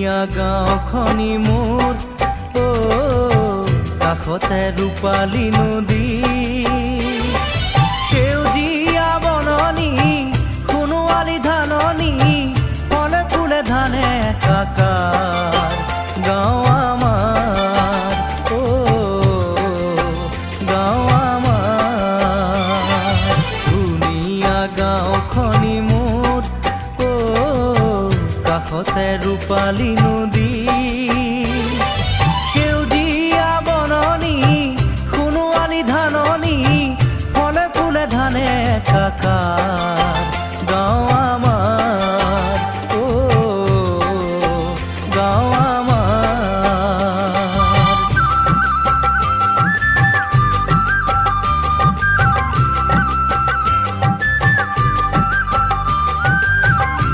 ধুনীয়া গাঁওখনি মোৰ কাষতে ৰূপালী নদী সেউজীয়া বননি সোণোৱালী ধাননি ফলে ফুলে ধানে একাকাৰ গাঁও আমাৰ গাঁও আমাৰ ধুনীয়া গাঁওখনি মোৰ কাষতে ৰূপালী নদী